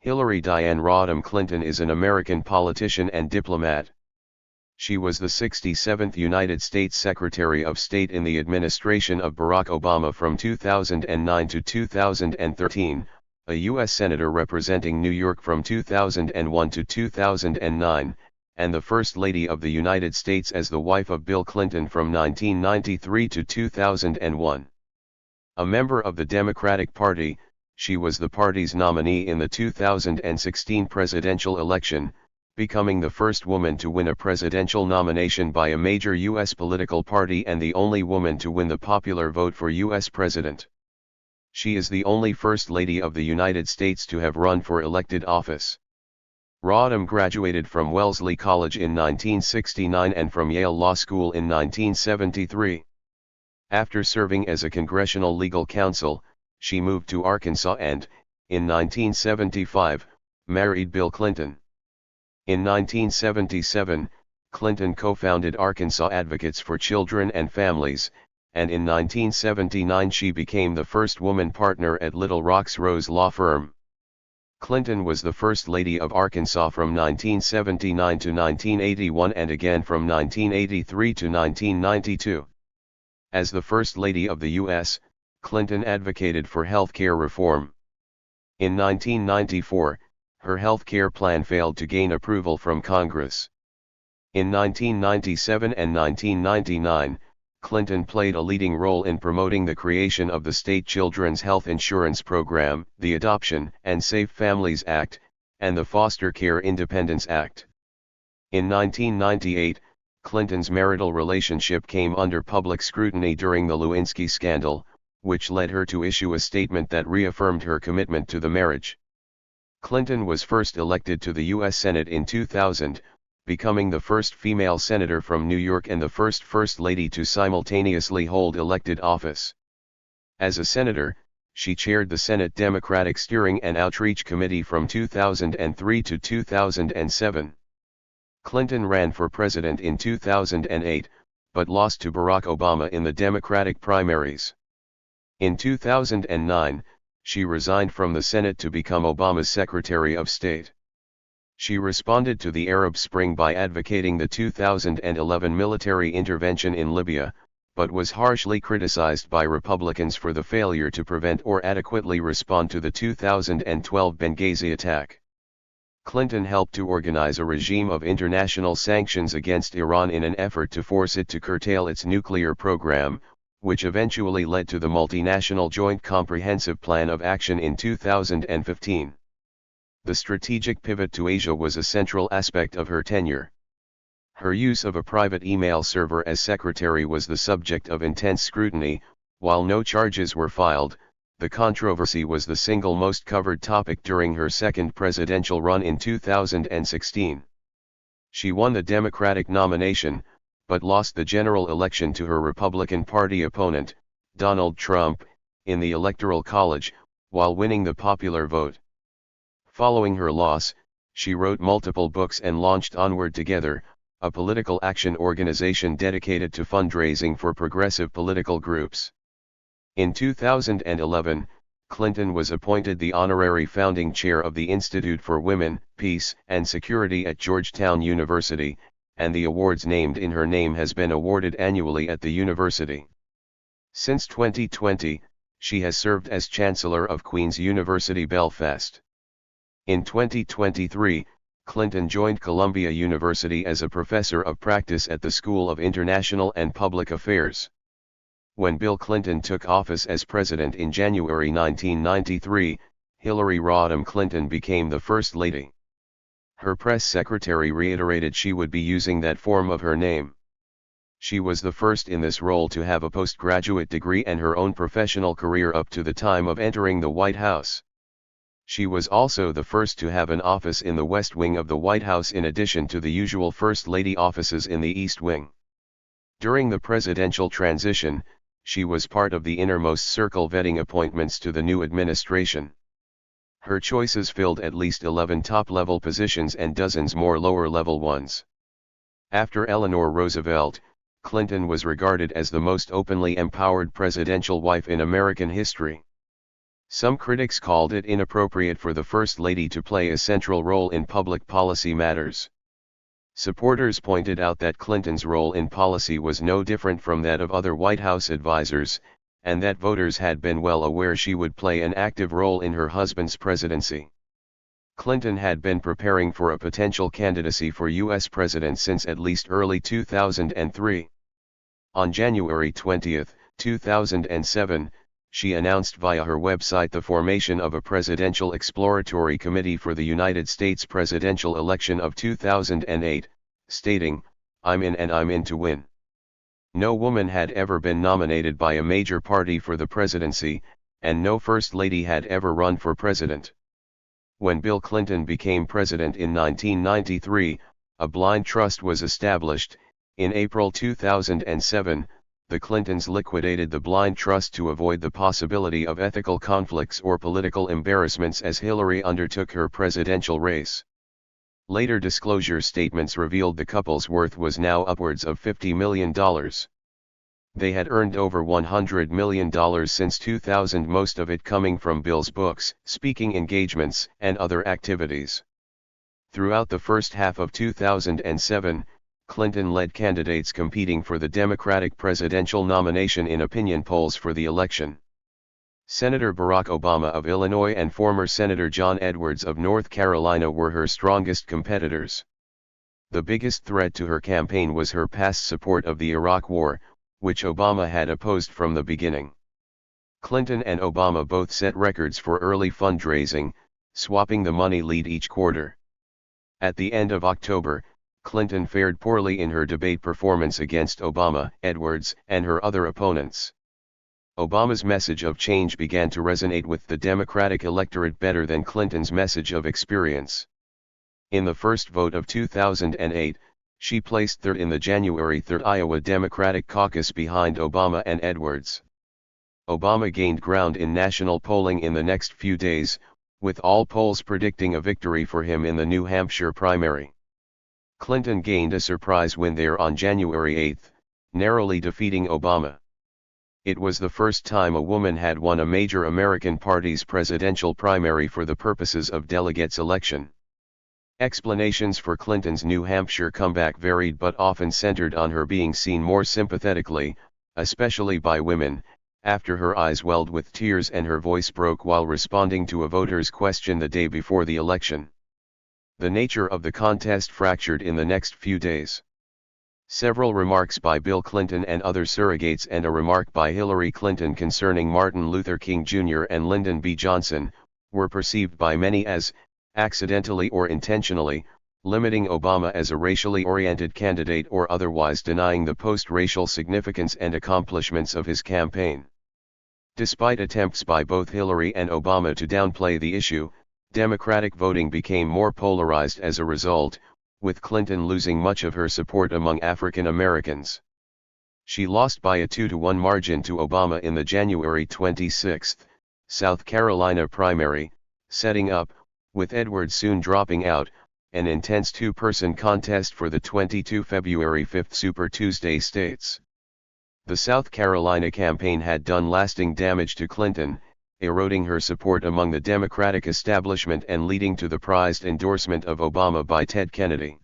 Hillary Diane Rodham Clinton is an American politician and diplomat. She was the 67th United States Secretary of State in the administration of Barack Obama from 2009 to 2013, a U.S. Senator representing New York from 2001 to 2009, and the First Lady of the United States as the wife of Bill Clinton from 1993 to 2001. A member of the Democratic Party, she was the party's nominee in the 2016 presidential election, becoming the first woman to win a presidential nomination by a major U.S. political party and the only woman to win the popular vote for U.S. president. She is the only First Lady of the United States to have run for elected office. Rodham graduated from Wellesley College in 1969 and from Yale Law School in 1973. After serving as a congressional legal counsel, she moved to Arkansas and, in 1975, married Bill Clinton. In 1977, Clinton co-founded Arkansas Advocates for Children and Families, and in 1979 she became the first woman partner at Little Rock's Rose law firm. Clinton was the First Lady of Arkansas from 1979 to 1981 and again from 1983 to 1992. As the First Lady of the U.S., Clinton advocated for health care reform. In 1994, her health care plan failed to gain approval from Congress. In 1997 and 1999, Clinton played a leading role in promoting the creation of the state Children's Health Insurance Program, the Adoption and Safe Families Act, and the Foster Care Independence Act. In 1998, Clinton's marital relationship came under public scrutiny during the Lewinsky scandal, which led her to issue a statement that reaffirmed her commitment to the marriage. Clinton was first elected to the U.S. Senate in 2000, becoming the first female senator from New York and the first First Lady to simultaneously hold elected office. As a senator, she chaired the Senate Democratic Steering and Outreach Committee from 2003 to 2007. Clinton ran for president in 2008, but lost to Barack Obama in the Democratic primaries. In 2009, she resigned from the Senate to become Obama's Secretary of State. She responded to the Arab Spring by advocating the 2011 military intervention in Libya, but was harshly criticized by Republicans for the failure to prevent or adequately respond to the 2012 Benghazi attack. Clinton helped to organize a regime of international sanctions against Iran in an effort to force it to curtail its nuclear program, which eventually led to the multinational Joint Comprehensive Plan of Action in 2015. The strategic pivot to Asia was a central aspect of her tenure. Her use of a private email server as secretary was the subject of intense scrutiny. While no charges were filed, the controversy was the single most covered topic during her second presidential run in 2016. She won the Democratic nomination, but lost the general election to her Republican Party opponent, Donald Trump, in the Electoral College, while winning the popular vote. Following her loss, she wrote multiple books and launched Onward Together, a political action organization dedicated to fundraising for progressive political groups. In 2011, Clinton was appointed the honorary founding chair of the Institute for Women, Peace, and Security at Georgetown University, and the awards named in her name has been awarded annually at the university. Since 2020, she has served as Chancellor of Queen's University Belfast. In 2023, Clinton joined Columbia University as a professor of practice at the School of International and Public Affairs. When Bill Clinton took office as president in January 1993, Hillary Rodham Clinton became the First Lady. Her press secretary reiterated she would be using that form of her name. She was the first in this role to have a postgraduate degree and her own professional career up to the time of entering the White House. She was also the first to have an office in the West Wing of the White House in addition to the usual First Lady offices in the East Wing. During the presidential transition, she was part of the innermost circle vetting appointments to the new administration. Her choices filled at least 11 top-level positions and dozens more lower-level ones. After Eleanor Roosevelt, Clinton was regarded as the most openly empowered presidential wife in American history. Some critics called it inappropriate for the First Lady to play a central role in public policy matters. Supporters pointed out that Clinton's role in policy was no different from that of other White House advisors, and that voters had been well aware she would play an active role in her husband's presidency. Clinton had been preparing for a potential candidacy for U.S. president since at least early 2003. On January 20, 2007, she announced via her website the formation of a Presidential Exploratory Committee for the United States presidential election of 2008, stating, "I'm in and I'm in to win." No woman had ever been nominated by a major party for the presidency, and no First Lady had ever run for president. When Bill Clinton became president in 1993, a blind trust was established. In April 2007, the Clintons liquidated the blind trust to avoid the possibility of ethical conflicts or political embarrassments as Hillary undertook her presidential race. Later disclosure statements revealed the couple's worth was now upwards of $50 million. They had earned over $100 million since 2000, most of it coming from Bill's books, speaking engagements, and other activities. Throughout the first half of 2007, Clinton led candidates competing for the Democratic presidential nomination in opinion polls for the election. Senator Barack Obama of Illinois and former Senator John Edwards of North Carolina were her strongest competitors. The biggest threat to her campaign was her past support of the Iraq War, which Obama had opposed from the beginning. Clinton and Obama both set records for early fundraising, swapping the money lead each quarter. At the end of October, Clinton fared poorly in her debate performance against Obama, Edwards, and her other opponents. Obama's message of change began to resonate with the Democratic electorate better than Clinton's message of experience. In the first vote of 2008, she placed third in the January 3 Iowa Democratic caucus behind Obama and Edwards. Obama gained ground in national polling in the next few days, with all polls predicting a victory for him in the New Hampshire primary. Clinton gained a surprise win there on January 8, narrowly defeating Obama. It was the first time a woman had won a major American party's presidential primary for the purposes of delegates election. Explanations for Clinton's New Hampshire comeback varied but often centered on her being seen more sympathetically, especially by women, after her eyes welled with tears and her voice broke while responding to a voter's question the day before the election. The nature of the contest fractured in the next few days. Several remarks by Bill Clinton and other surrogates and a remark by Hillary Clinton concerning Martin Luther King Jr. and Lyndon B. Johnson, were perceived by many as, accidentally or intentionally, limiting Obama as a racially oriented candidate or otherwise denying the post-racial significance and accomplishments of his campaign. Despite attempts by both Hillary and Obama to downplay the issue, Democratic voting became more polarized as a result, with Clinton losing much of her support among African Americans. She lost by a 2-to-1 margin to Obama in the January 26, South Carolina primary, setting up, with Edwards soon dropping out, an intense two-person contest for the 22 February 5 Super Tuesday states. The South Carolina campaign had done lasting damage to Clinton, eroding her support among the Democratic establishment and leading to the prized endorsement of Obama by Ted Kennedy.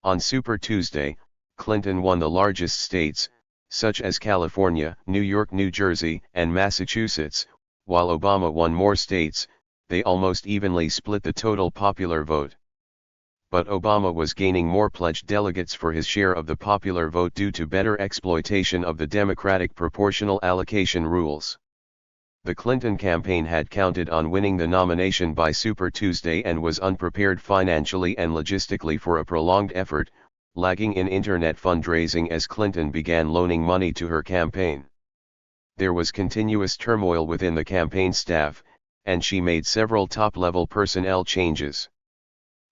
On Super Tuesday, Clinton won the largest states, such as California, New York, New Jersey, and Massachusetts, while Obama won more states. They almost evenly split the total popular vote. But Obama was gaining more pledged delegates for his share of the popular vote due to better exploitation of the Democratic proportional allocation rules. The Clinton campaign had counted on winning the nomination by Super Tuesday and was unprepared financially and logistically for a prolonged effort, lagging in internet fundraising as Clinton began loaning money to her campaign. There was continuous turmoil within the campaign staff, and she made several top-level personnel changes.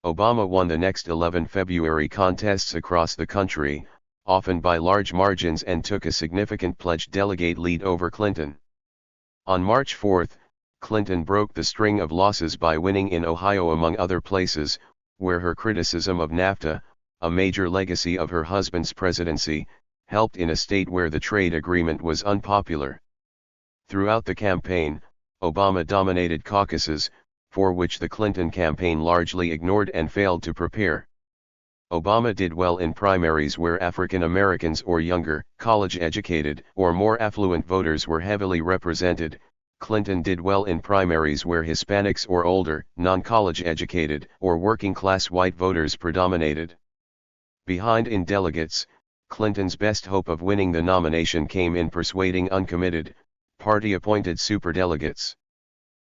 Obama won the next 11 February contests across the country, often by large margins, and took a significant pledged delegate lead over Clinton. On March 4, Clinton broke the string of losses by winning in Ohio among other places, where her criticism of NAFTA, a major legacy of her husband's presidency, helped in a state where the trade agreement was unpopular. Throughout the campaign, Obama-dominated caucuses, for which the Clinton campaign largely ignored and failed to prepare. Obama did well in primaries where African Americans or younger, college-educated, or more affluent voters were heavily represented. Clinton did well in primaries where Hispanics or older, non-college educated, or working-class white voters predominated. Behind in delegates, Clinton's best hope of winning the nomination came in persuading uncommitted, party-appointed superdelegates.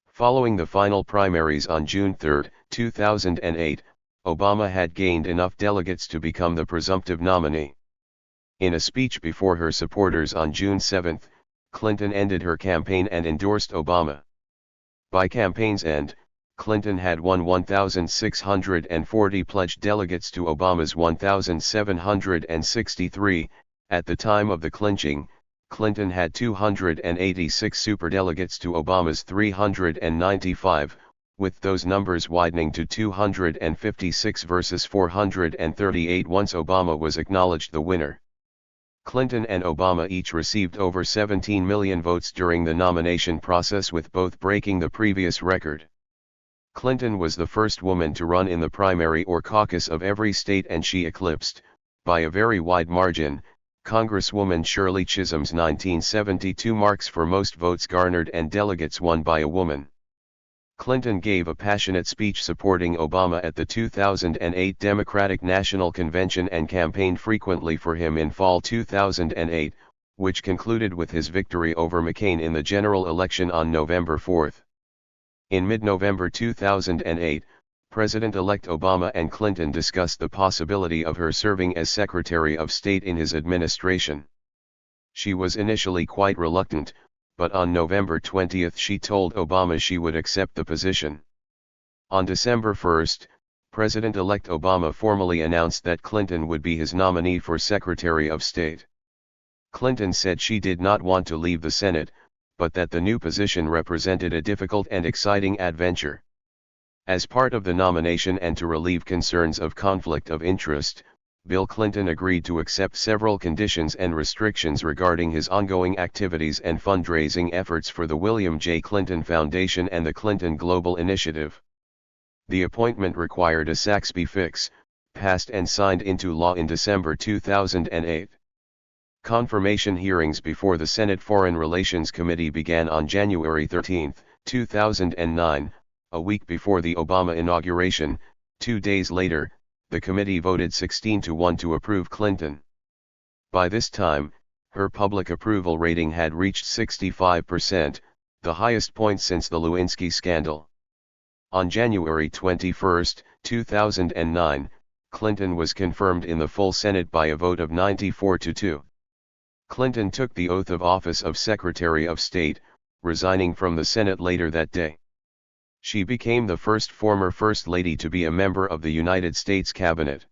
Following the final primaries on June 3, 2008, Obama had gained enough delegates to become the presumptive nominee. In a speech before her supporters on June 7, Clinton ended her campaign and endorsed Obama. By campaign's end, Clinton had won 1,640 pledged delegates to Obama's 1,763. At the time of the clinching, Clinton had 286 superdelegates to Obama's 395, with those numbers widening to 256 versus 438 once Obama was acknowledged the winner. Clinton and Obama each received over 17 million votes during the nomination process, with both breaking the previous record. Clinton was the first woman to run in the primary or caucus of every state, and she eclipsed, by a very wide margin, Congresswoman Shirley Chisholm's 1972 marks for most votes garnered and delegates won by a woman. Clinton gave a passionate speech supporting Obama at the 2008 Democratic National Convention and campaigned frequently for him in fall 2008, which concluded with his victory over McCain in the general election on November 4. In mid-November 2008, President-elect Obama and Clinton discussed the possibility of her serving as Secretary of State in his administration. She was initially quite reluctant, but on November 20 she told Obama she would accept the position. On December 1, President-elect Obama formally announced that Clinton would be his nominee for Secretary of State. Clinton said she did not want to leave the Senate, but that the new position represented a difficult and exciting adventure. As part of the nomination and to relieve concerns of conflict of interest, Bill Clinton agreed to accept several conditions and restrictions regarding his ongoing activities and fundraising efforts for the William J. Clinton Foundation and the Clinton Global Initiative. The appointment required a Saxby fix, passed and signed into law in December 2008. Confirmation hearings before the Senate Foreign Relations Committee began on January 13, 2009, a week before the Obama inauguration. 2 days later, the committee voted 16-1 to approve Clinton. By this time, her public approval rating had reached 65%, the highest point since the Lewinsky scandal. On January 21, 2009, Clinton was confirmed in the full Senate by a vote of 94-2. Clinton took the oath of office of Secretary of State, resigning from the Senate later that day. She became the first former First Lady to be a member of the United States Cabinet.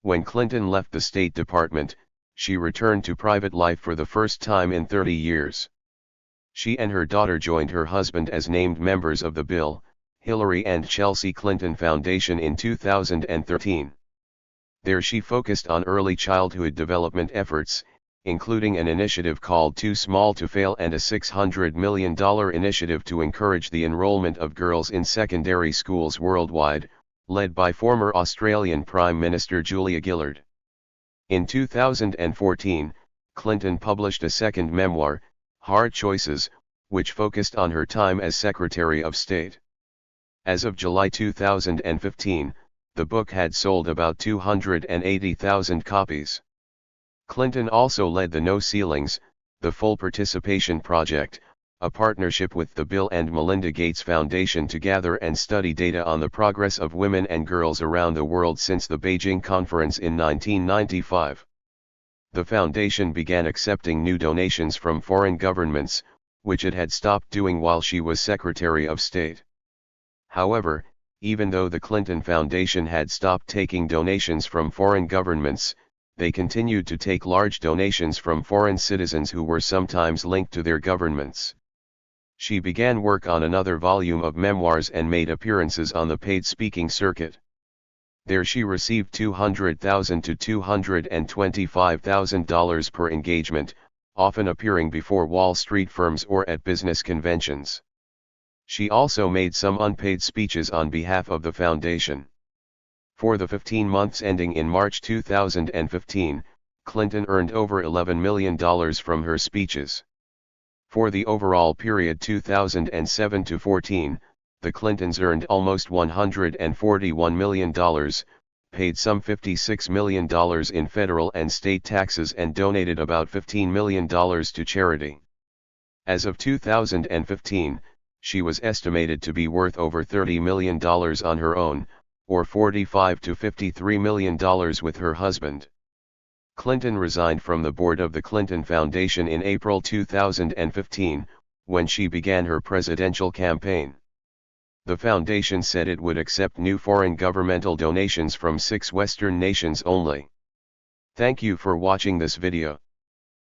When Clinton left the State Department, she returned to private life for the first time in 30 years. She and her daughter joined her husband as named members of the Bill, Hillary and Chelsea Clinton Foundation in 2013. There she focused on early childhood development efforts, including an initiative called Too Small to Fail and a $600 million initiative to encourage the enrollment of girls in secondary schools worldwide, led by former Australian Prime Minister Julia Gillard. In 2014, Clinton published a second memoir, Hard Choices, which focused on her time as Secretary of State. As of July 2015, the book had sold about 280,000 copies. Clinton also led the No Ceilings, the Full Participation Project, a partnership with the Bill and Melinda Gates Foundation to gather and study data on the progress of women and girls around the world since the Beijing Conference in 1995. The foundation began accepting new donations from foreign governments, which it had stopped doing while she was Secretary of State. However, even though the Clinton Foundation had stopped taking donations from foreign governments, they continued to take large donations from foreign citizens who were sometimes linked to their governments. She began work on another volume of memoirs and made appearances on the paid speaking circuit. There she received $200,000 to $225,000 per engagement, often appearing before Wall Street firms or at business conventions. She also made some unpaid speeches on behalf of the foundation. For the 15 months ending in March 2015, Clinton earned over $11 million from her speeches. For the overall period 2007 to 14, the Clintons earned almost $141 million, paid some $56 million in federal and state taxes and donated about $15 million to charity. As of 2015, she was estimated to be worth over $30 million on her own, or $45 to $53 million with her husband. Clinton resigned from the board of the Clinton Foundation in April 2015, when she began her presidential campaign. The foundation said it would accept new foreign governmental donations from 6 Western nations only. Thank you for watching this video.